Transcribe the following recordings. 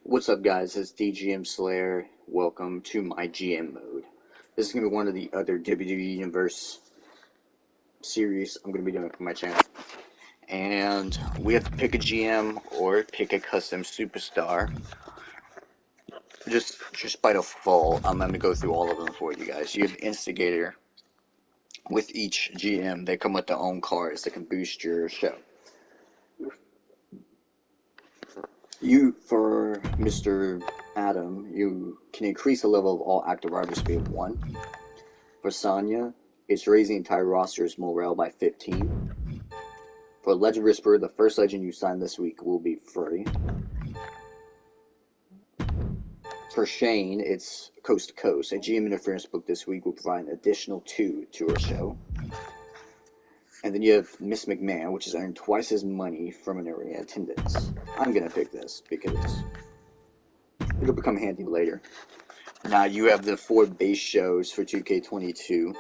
What's up, guys? It's DGM Slayer. Welcome to MyGm Mode. This is going to be one of the other WWE Universe series I'm going to be doing for my channel. And we have to pick a GM or pick a custom superstar. Just by default, I'm going to go through all of them for you guys. You have Instigator. With each GM, they come with their own cards that can boost your show. For Mr. Adam, you can increase the level of all active riders to 1. For Sonya, it's raising the entire roster's morale by 15. For Legend Whisperer, the first legend you sign this week will be free. For Shane, it's Coast to Coast. A GM interference book this week will provide an additional 2 to her show. And then you have Miss McMahon, which has earned twice as money from an arena attendance. I'm going to pick this because it'll become handy later. Now you have the 4 base shows for 2K22. You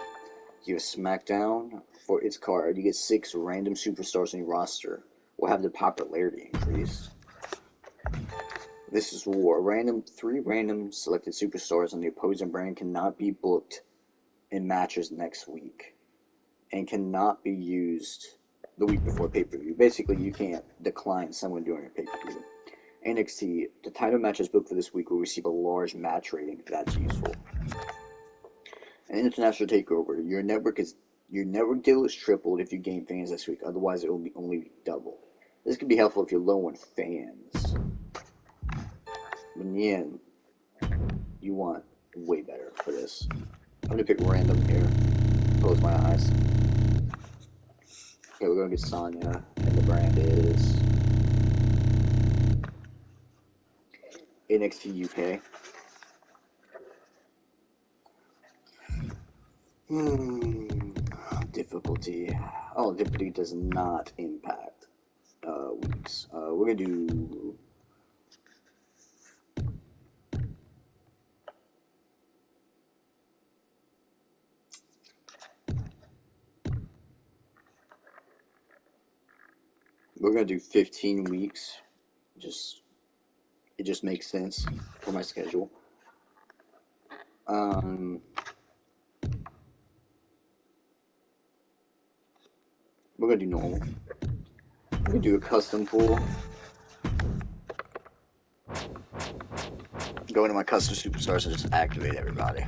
have SmackDown. For its card, you get 6 random superstars in your roster. Will have the popularity increase. This is War. 3 random selected superstars on the opposing brand cannot be booked in matches next week. And cannot be used the week before pay-per-view. Basically, you can't decline someone during a pay-per-view. NXT, the title matches booked for this week will receive a large match rating if that's useful. An international takeover, your network deal is tripled if you gain fans this week, otherwise it will be only double. This could be helpful if you're low on fans. But in the end, you want way better for this. I'm gonna pick random here. Close my eyes. Okay, we're gonna get Sonya, and the brand is NXT UK. Difficulty. Oh, difficulty does not impact weeks. We're gonna do. We're gonna do 15 weeks. It just makes sense for my schedule. We're gonna do normal. We're gonna do a custom pool. Go into my custom superstars and just activate everybody.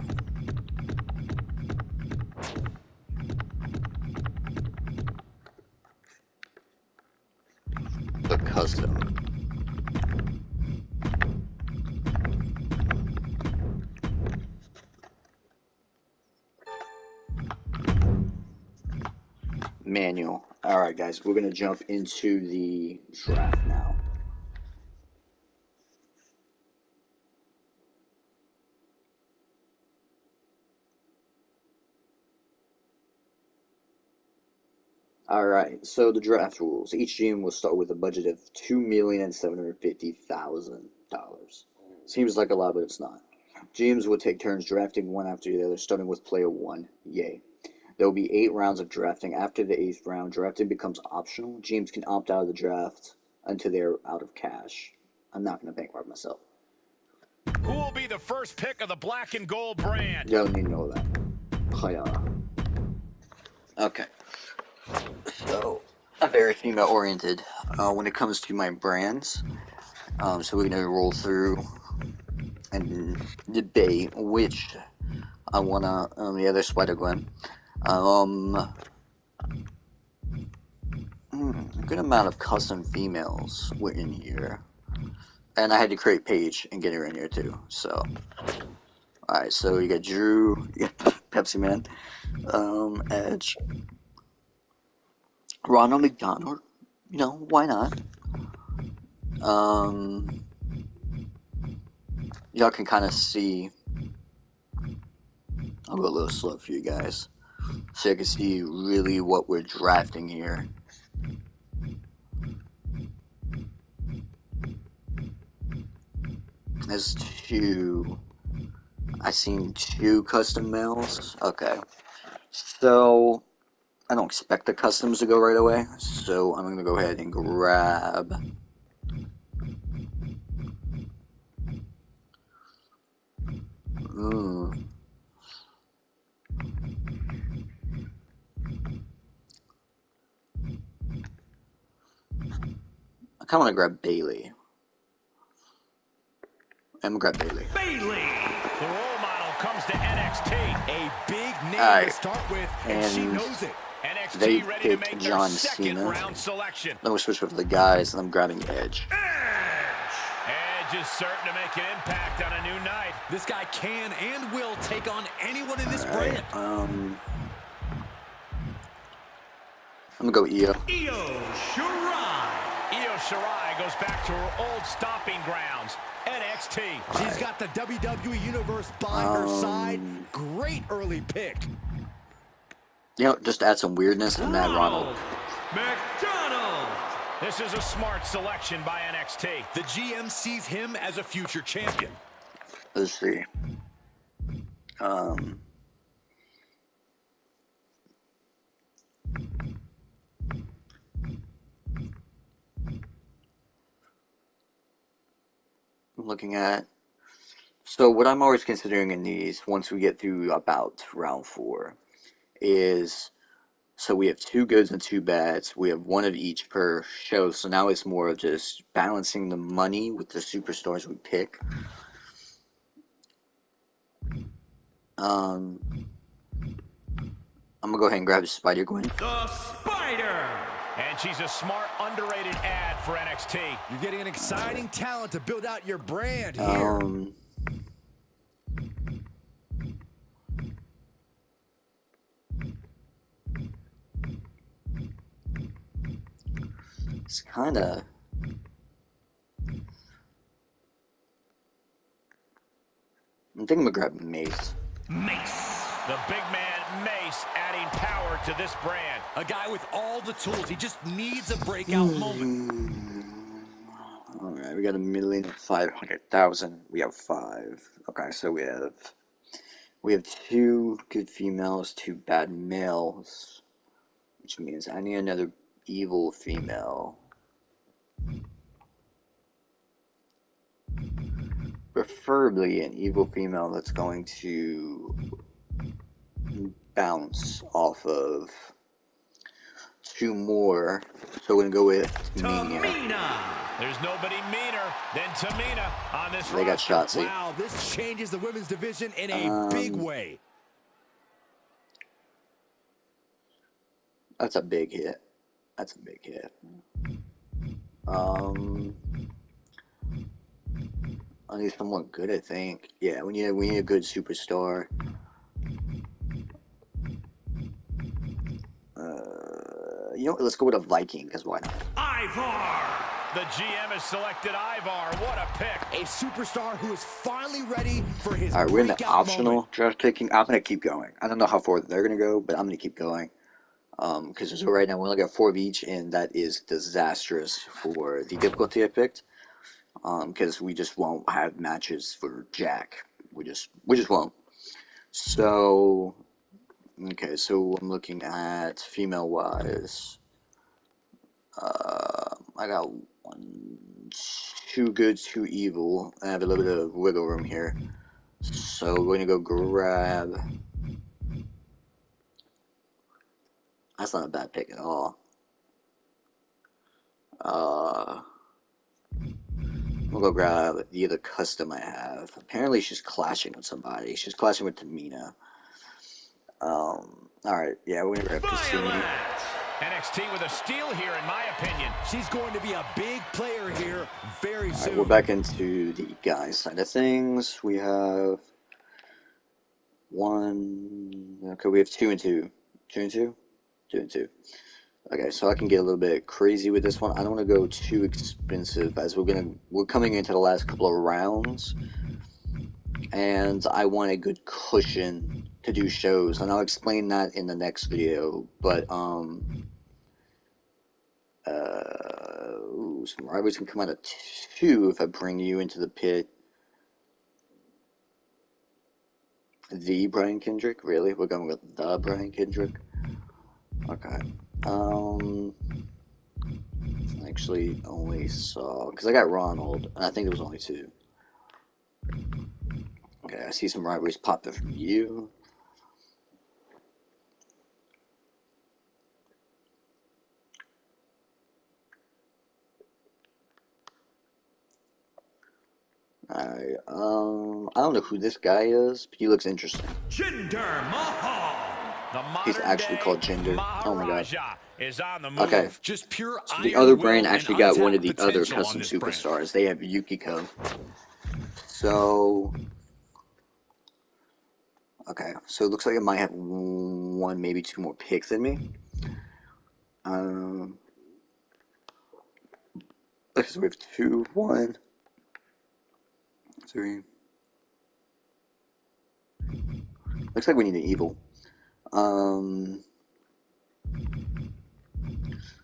The custom. Manual. Alright guys, we're going to jump into the draft now. Alright, so the draft rules. Each GM will start with a budget of $2,750,000. Seems like a lot, but it's not. GMs will take turns drafting one after the other, starting with player 1. Yay. There will be 8 rounds of drafting. After the 8th round, drafting becomes optional. GMs can opt out of the draft until they're out of cash. I'm not going to bankrupt myself. Who will be the first pick of the black and gold brand? You don't need to know that. Okay. So, I'm very female oriented when it comes to my brands. So we're going to roll through and debate which I want to, yeah, there's Spider-Gwen. Good amount of custom females were in here. And I had to create Paige and get her in here too, so. Alright, so you got Drew, you got Pepsi Man, Edge, Ronald McDonald, you know, why not? Y'all can kind of see, I'll go a little slow for you guys, so you can see really what we're drafting here. There's 2, I seen 2 custom males, okay, so I don't expect the customs to go right away, so I'm going to go ahead and grab I kind of want to grab Bailey. I'm gonna grab Bailey. Bailey! The role model comes to NXT. A big name to start with, and she knows it. NXT ready to make their second round selection. Then we'll switch with the guys, and I'm grabbing Edge. Edge is certain to make an impact on a new night. This guy can and will take on anyone in this brand. I'm gonna go Io. Io Shirai. Io Shirai goes back to her old stomping grounds, NXT. She's got the WWE Universe by her side. Great early pick. You know, just add some weirdness and add Ronald. McDonald. This is a smart selection by NXT. The GM sees him as a future champion. Let's see. Looking at, so what I'm always considering in these, once we get through about round 4, is, so we have 2 goods and 2 bads. We have 1 of each per show, so now it's more of just balancing the money with the superstars we pick. I'm gonna go ahead and grab Spider-Gwen. The Spider! And she's a smart, underrated ad for NXT. You're getting an exciting talent to build out your brand here. It's kind of... I think I'm gonna grab Mace. Mace. The big man, Mace, adding power to this brand. A guy with all the tools. He just needs a breakout moment. Alright, we got 1,500,000. We have 5. Okay, so we have 2 good females, 2 bad males. Which means I need another evil female. Preferably an evil female that's going to bounce off of 2 more. So we're going to go with Tamina. There's nobody meaner than Tamina on this roster. They got Shotzi. Wow, this changes the women's division in a big way. That's a big hit. That's a big hit. I need someone good, I think. Yeah, we need a good superstar. You know what? Let's go with a Viking, because why not? Ivar! The GM has selected Ivar. What a pick. A superstar who is finally ready for his Alright, we're in the optional draft picking. I'm going to keep going. I don't know how far they're going to go, but I'm going to keep going. Because right now we only got 4 of each, and that is disastrous for the difficulty I picked. Because we just won't have matches for Jack. We just won't. So, okay, so I'm looking at female-wise. I got 2 good, 2 evil. I have a little bit of wiggle room here. So we're gonna go grab... That's not a bad pick at all. We'll go grab the other custom I have. Apparently she's clashing with somebody. She's clashing with Tamina. Alright, yeah, we're gonna grab Cassini. NXT with a steal here, in my opinion. She's going to be a big player here very soon. We're back into the guys side of things. We have 1... Okay, we have 2 and 2. 2 and 2? 2 and 2. Okay, so I can get a little bit crazy with this one. I don't want to go too expensive, as we're coming into the last couple of rounds, and I want a good cushion to do shows, and I'll explain that in the next video. But some rivals can come out of 2 if I bring you into the pit. The Brian Kendrick, really? We're going with the Brian Kendrick. Okay. Actually only saw, because I got Ronald, and I think there was only 2. Okay, I see some rivalries pop up from you. Alright, I don't know who this guy is, but he looks interesting. Jinder Mahal. He's actually called Jinder. Oh my god. Is on the move. Okay, Just pure so the iron other will brand and actually got one of the untapped other potential custom on this brand. superstars. They have Yukiko. So, okay, so it looks like it might have one, maybe two more picks in me. Okay, so we have 2, 1, 3. Looks like we need an evil.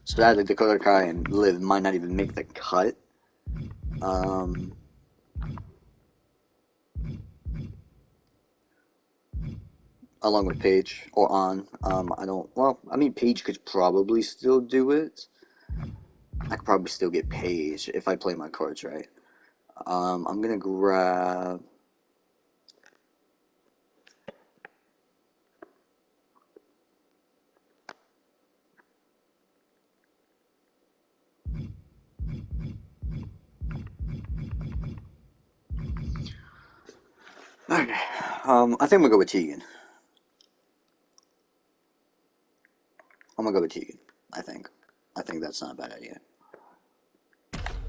So that the Dakota Kai and Liv might not even make the cut. Along with Paige or On. I don't. Well, I mean, Paige could probably still do it. I could probably still get Paige if I play my cards right. I'm gonna grab. Okay. I think I'm gonna go with Tegan. I'm gonna go with Tegan. I think that's not a bad idea.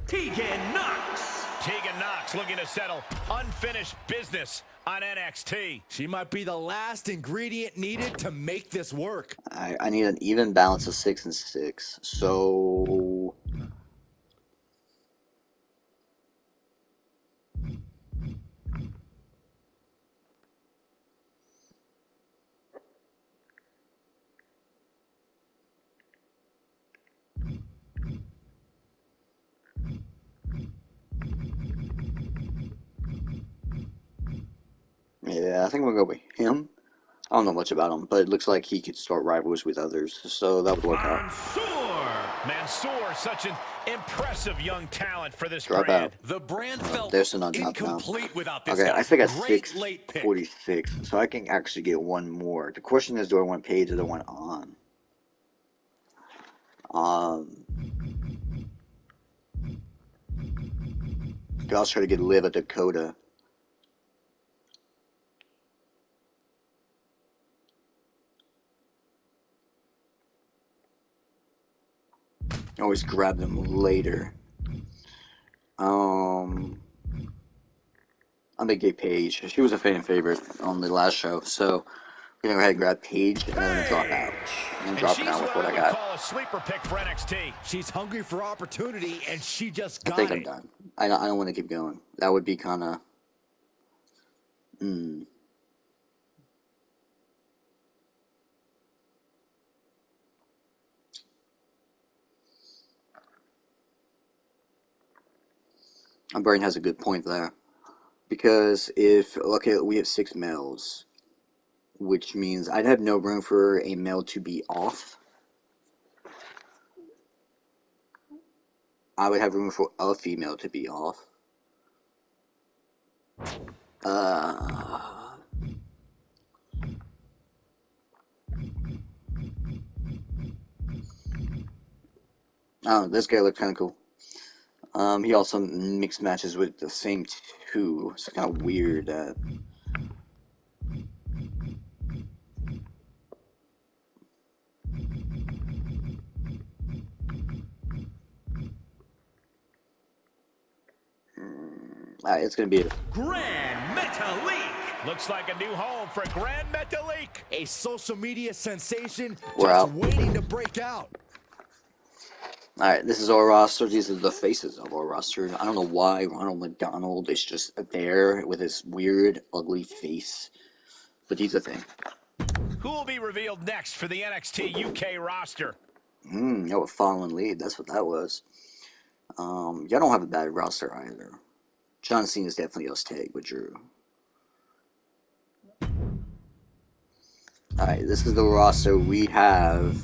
Tegan Knox looking to settle unfinished business on NXT. She might be the last ingredient needed to make this work. I need an even balance of 6 and 6. So. Yeah, I think we'll go with him. I don't know much about him, but it looks like he could start rivals with others, so that would work out. Mansoor, such an impressive young talent for this Drop brand. out. The brand felt There's an incomplete without this Okay, guy. I think at Great late pick. 646, so I can actually get one more. The question is, do I want Paige or do I want On? Could also try to get Liv at Dakota. Always grab them later. I'm gonna get Paige. She was a fan favorite on the last show, so we're gonna go ahead and grab Paige and then drop out. And drop it out with what I got. Call a sleeper pick for NXT. She's hungry for opportunity, and she just got I think I'm done. I don't want to keep going. That would be kind of. My brain has a good point there. Because if, okay, we have 6 males, which means I'd have no room for a male to be off. I would have room for a female to be off. Oh, this guy looked kind of cool. He also mixed matches with the same 2. It's kind of weird. Alright, it's gonna be a Grand Metalik. Looks like a new home for Grand Metalik. A social media sensation just waiting to break out. Alright, this is our roster. These are the faces of our roster. I don't know why Ronald McDonald is just there with his weird, ugly face. But he's a thing. Who will be revealed next for the NXT UK roster? A fallen lead. That's what that was. Y'all don't have a bad roster either. John Cena's definitely us tag with Drew. Alright, this is the roster we have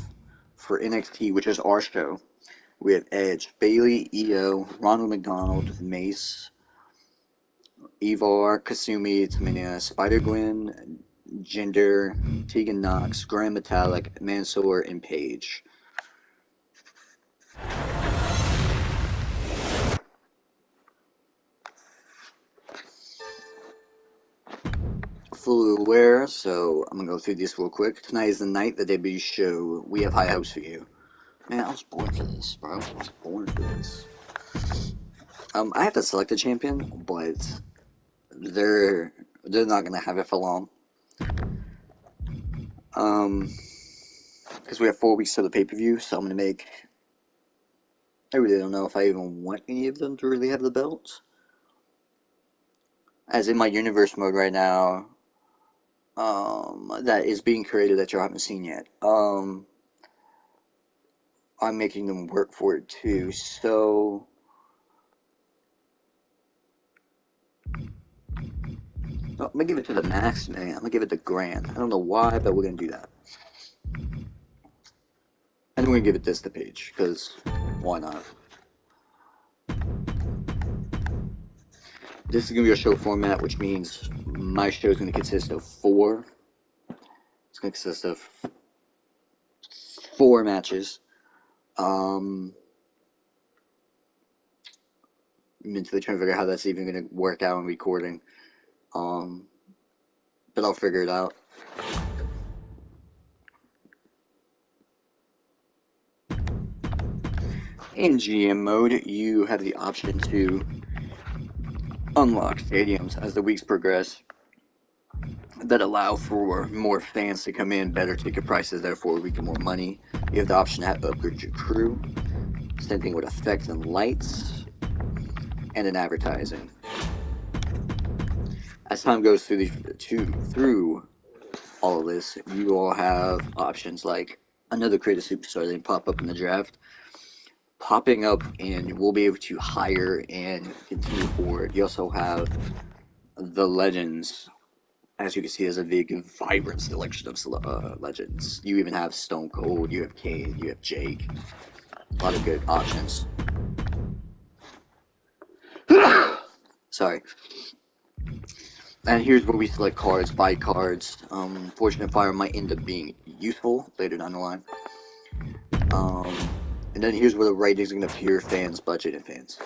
for NXT, which is our show. We have Edge, Bayley, Io, Ronald McDonald, Mace, Ivar, Kasumi, Tamina, Spider-Gwen, Jinder, Tegan Knox, Grand Metallic, Mansoor, and Paige. Fully aware, so I'm gonna go through this real quick. Tonight is the night, the debut show. We have high hopes for you. Man, I was born for this, bro. I was born for this. I have to select a champion, but they're not gonna have it for long. Because we have 4 weeks to the pay-per-view, so I'm gonna make. I really don't know if I even want any of them to really have the belts. As in my universe mode right now, that is being created that you haven't seen yet. I'm making them work for it too, so I'm gonna give it to the max, man. I'm gonna give it to Grand. I don't know why, but we're gonna do that. And we're gonna give it this to Paige, because why not? This is gonna be a show format, which means my show is gonna consist of 4. It's gonna consist of 4 matches. Mentally trying to figure out how that's even gonna work out in recording. But I'll figure it out. In GM mode, you have the option to unlock stadiums as the weeks progress that allow for more fans to come in, better ticket prices, therefore we get more money. You have the option to upgrade your crew. Same thing with effects and lights, and in advertising. As time goes through all of this, you all have options like another creative superstar that can pop up in the draft, popping up, and we'll be able to hire and continue forward. You also have the legends. As you can see, there's a big, vibrant selection of legends. You even have Stone Cold, you have Kane, you have Jake. A lot of good options. Sorry. And here's where we select cards, buy cards. Fortunate Fire might end up being useful later down the line. And then here's where the ratings are going to appear, fans, budget, and fans.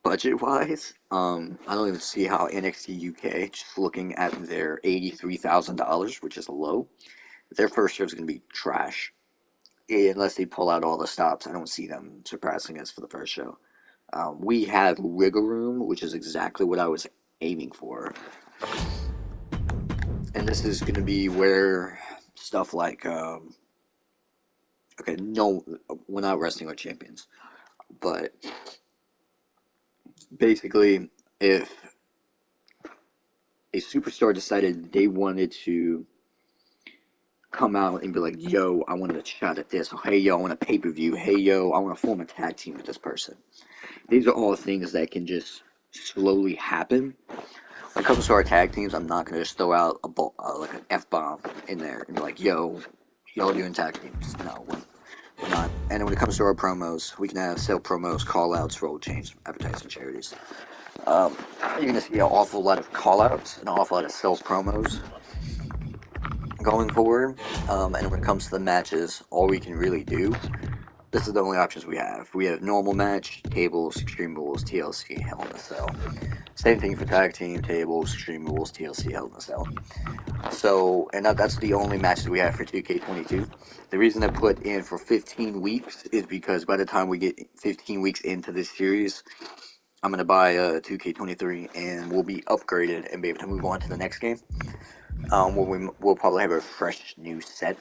Budget-wise, I don't even see how NXT UK, just looking at their $83,000, which is low, their first show is going to be trash. Unless they pull out all the stops, I don't see them surpassing us for the first show. We have Wiggle Room, which is exactly what I was aiming for. And this is going to be where stuff like, okay, no, we're not wrestling our champions, but basically, if a superstar decided they wanted to come out and be like, yo, I wanted a shot at this, or hey, yo, I want a pay-per-view, hey, yo, I want to form a tag team with this person. These are all things that can just slowly happen. When it comes to our tag teams, I'm not going to just throw out like an F-bomb in there and be like, yo, y'all doing tag teams. No, we're not. And when it comes to our promos, we can have sell promos, call-outs, role change, advertising charities. You're going to see an awful lot of call-outs, an awful lot of sales promos going forward. And when it comes to the matches, all we can really do, this is the only options we have. We have normal match, tables, Extreme Rules, TLC, Hell in a Cell. Same thing for tag team, tables, Extreme Rules, TLC, Hell in a Cell. So, and that's the only matches we have for 2K22. The reason I put in for 15 weeks is because by the time we get 15 weeks into this series, I'm going to buy a 2K23 and we'll be upgraded and be able to move on to the next game. Where we'll probably have a fresh new set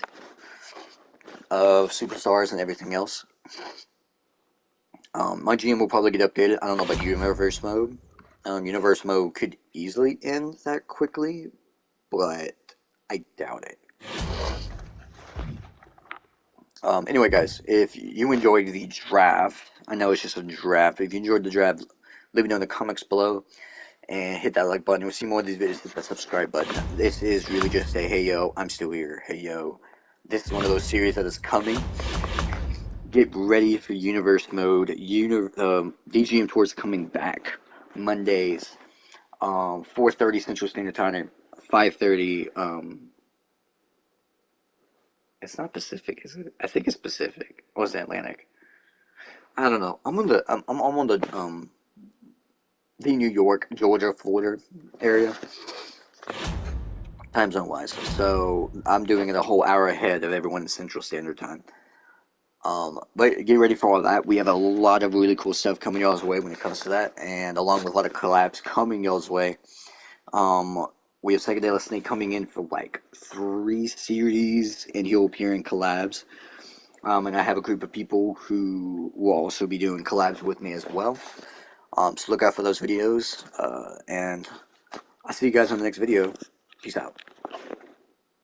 of superstars and everything else. My GM will probably get updated. I don't know about Universe Mode. Universe Mode could easily end that quickly, but I doubt it. Anyway, guys, if you enjoyed the draft, I know it's just a draft, but if you enjoyed the draft, leave it down in the comments below and hit that like button. We'll see more of these videos, hit that subscribe button. This is really just a, hey yo, I'm still here. Hey yo, this is one of those series that is coming. Get ready for Universe Mode. DGM Tour is coming back Mondays 4:30 Central Standard Time, 5:30. It's not Pacific, is it? I think it's Pacific. Or is it Atlantic? I don't know. I'm on the New York, Georgia, Florida area, time zone wise. So I'm doing it a whole hour ahead of everyone in Central Standard Time. But get ready for all that. We have a lot of really cool stuff coming y'all's way when it comes to that, and along with a lot of collabs coming y'all's way. We have Psychedelic Snake coming in for like 3 series, and he'll appear in collabs. And I have a group of people who will also be doing collabs with me as well. So look out for those videos, and I'll see you guys on the next video. Peace out.